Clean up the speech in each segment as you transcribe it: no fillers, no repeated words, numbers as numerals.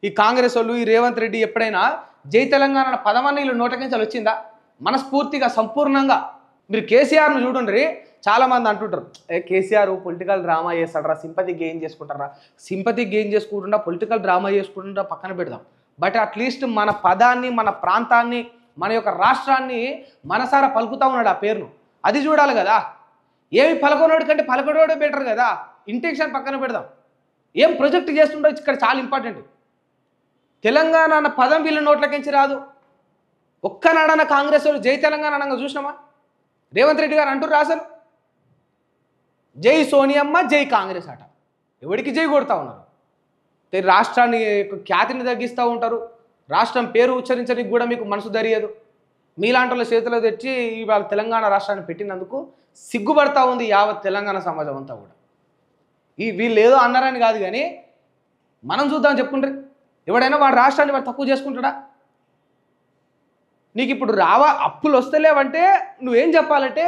ఈ కాంగ్రెస్ వాళ్ళు, ఈ రేవంత్ రెడ్డి ఎప్పుడైనా జై తెలంగాణ అన్న పదమన్న వీళ్ళు నోటకించాలి వచ్చిందా? మనస్ఫూర్తిగా సంపూర్ణంగా మీరు కేసీఆర్ను చూడండి. చాలామంది అంటుంటారు, కేసీఆర్ పొలిటికల్ డ్రామా చేస్తాడరా, సింపతి గెయిన్ చేసుకుంటారా. సింపతి గెయిన్ చేసుకుంటుండా, పొలిటికల్ డ్రామా చేసుకుంటుండా పక్కన పెడదాం. బట్ అట్లీస్ట్ మన పదాన్ని, మన ప్రాంతాన్ని, మన యొక్క రాష్ట్రాన్ని మనసారా పలుకుతూ ఉన్నాడు ఆ పేరును. అది చూడాలి కదా. ఏమి పలకొనోడి కంటే పలకొనోడే బెటర్ కదా. ఇంటెన్షన్ పక్కన పెడదాం. ఏం ప్రొజెక్ట్ చేస్తుండో ఇక్కడ చాలా ఇంపార్టెంట్. తెలంగాణ అన్న పదం వీళ్ళ నోట్లకించి రాదు. ఒక్కనాడన్న కాంగ్రెస్ వాళ్ళు జై తెలంగాణ అనగా చూసినామా? రేవంత్ రెడ్డి గారు అంటుర్రు అసలు జై సోనియమ్మ, జై కాంగ్రెస్ అట. ఎవరికి జై కొడతా ఉన్నారు? రాష్ట్రాన్ని ఖ్యాతిని తగ్గిస్తూ ఉంటారు. రాష్ట్రం పేరు ఉచ్చరించడానికి కూడా మీకు మనసు దరియదు. మీలాంటి వాళ్ళ చేతిలో తెచ్చి ఇవాళ తెలంగాణ రాష్ట్రాన్ని పెట్టినందుకు సిగ్గుపడతా ఉంది యావత్ తెలంగాణ సమాజం అంతా కూడా. వీళ్ళు ఏదో అన్నారని కాదు, కానీ మనం చూద్దాం చెప్పుకుంటారు. ఎవడైనా వాడు రాష్ట్రాన్ని వాడు తక్కువ చేసుకుంటాడా? నీకు ఇప్పుడు అప్పులు వస్తలేవంటే నువ్వేం చెప్పాలంటే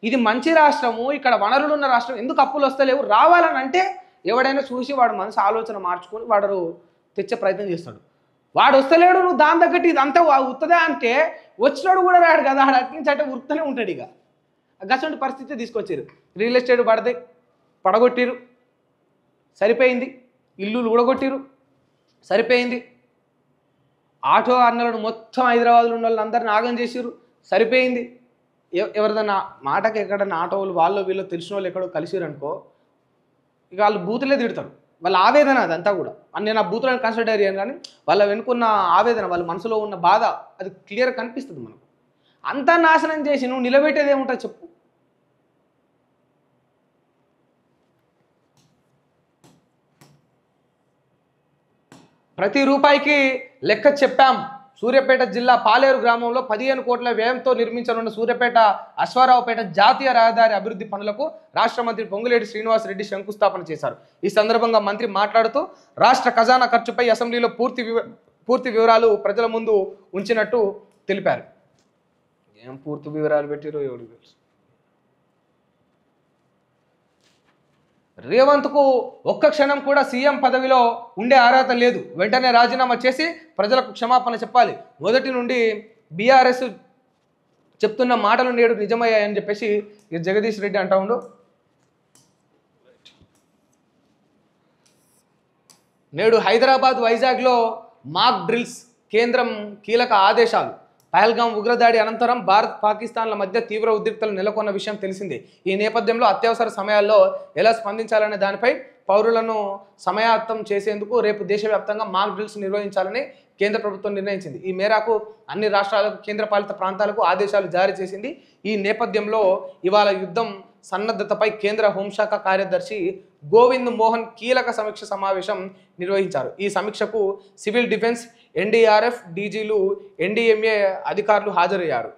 ఇది మంచి రాష్ట్రము, ఇక్కడ వనరులు ఉన్న రాష్ట్రం, ఎందుకు అప్పులు వస్తలేవు రావాలని అంటే ఎవడైనా చూసి వాడు మనసు ఆలోచన మార్చుకొని వాడు తెచ్చే ప్రయత్నం చేస్తాడు. వాడు వస్తలేడు, నువ్వు దాని తగ్గట్టు ఇదంతా ఉత్తదే అంటే వచ్చినాడు కూడా రాడు కదా. ఆడ అట్నుంచి అంటే ఉరుకుతూనే ఉంటాడు. ఇక గసంటి పరిస్థితి తీసుకొచ్చారు. రియల్ ఎస్టేట్ పడగొట్టిరు, సరిపోయింది. ఇల్లులు ఊడగొట్టిరు, సరిపోయింది. ఆటో అన్నలను మొత్తం హైదరాబాద్లో ఉన్న వాళ్ళని అందరిని ఆగం చేసిరు, సరిపోయింది. ఎవరిదన్నా మాటకి ఎక్కడన్నా ఆటో వాళ్ళు వీళ్ళు తెలిసిన వాళ్ళు ఎక్కడో కలిసిరు అనుకో, ఇక వాళ్ళు బూతులే తిడతారు. వాళ్ళ ఆవేదన అదంతా కూడా. నేను ఆ బూతులను కన్సిడర్ అయ్యాను, కానీ వాళ్ళ వెనుకున్న ఆవేదన, వాళ్ళ మనసులో ఉన్న బాధ అది క్లియర్గా కనిపిస్తుంది మనకు. అంతా నాశనం చేసి నువ్వు నిలబెట్టేది ఏముంటుంది చెప్పు? ప్రతి రూపాయికి లెక్క చెప్పాం. సూర్యాపేట జిల్లా పాలేరు గ్రామంలో 15 కోట్ల వ్యయంతో నిర్మించనున్న సూర్యాపేట అశ్వారావుపేట జాతీయ రహదారి అభివృద్ధి పనులకు రాష్ట్ర మంత్రి పొంగులేటి శ్రీనివాసరెడ్డి శంకుస్థాపన చేశారు. ఈ సందర్భంగా మంత్రి మాట్లాడుతూ రాష్ట్ర ఖజానా ఖర్చుపై అసెంబ్లీలో పూర్తి వివరాలు ప్రజల ముందు ఉంచినట్టు తెలిపారు. ఏం పూర్తి వివరాలు పెట్టిరో ఎవరికి తెలుసు. రేవంత్కు ఒక్క క్షణం కూడా సీఎం పదవిలో ఉండే అర్హత లేదు. వెంటనే రాజీనామా చేసి ప్రజలకు క్షమాపణ చెప్పాలి. మొదటి నుండి బీఆర్ఎస్ చెప్తున్న మాటలు నేడు నిజమయ్యాయని చెప్పేసి జగదీష్ రెడ్డి అంటా ఉండు. నేడు హైదరాబాద్, వైజాగ్లో మాక్ డ్రిల్స్, కేంద్రం కీలక ఆదేశాలు. పహల్గాం ఉగ్రదాడి అనంతరం భారత్, పాకిస్తాన్ల మధ్య తీవ్ర ఉద్రిక్తలు నెలకొన్న విషయం తెలిసిందే. ఈ నేపథ్యంలో అత్యవసర సమయాల్లో ఎలా స్పందించాలనే దానిపై పౌరులను సమాయత్తం చేసేందుకు రేపు దేశవ్యాప్తంగా మాక్ డ్రిల్స్ నిర్వహించాలని కేంద్ర ప్రభుత్వం నిర్ణయించింది. ఈ మేరకు అన్ని రాష్ట్రాలకు, కేంద్రపాలిత ప్రాంతాలకు ఆదేశాలు జారీ చేసింది. ఈ నేపథ్యంలో ఇవాళ యుద్ధం సన్నద్ధతపై కేంద్ర హోంశాఖ కార్యదర్శి గోవింద్ మోహన్ కీలక సమీక్ష సమావేశం నిర్వహించారు. ఈ సమీక్షకు సివిల్ డిఫెన్స్, ఎన్డీఆర్ఎఫ్, డీజీలు, ఎన్డీఎంఏ అధికారులు హాజరయ్యారు.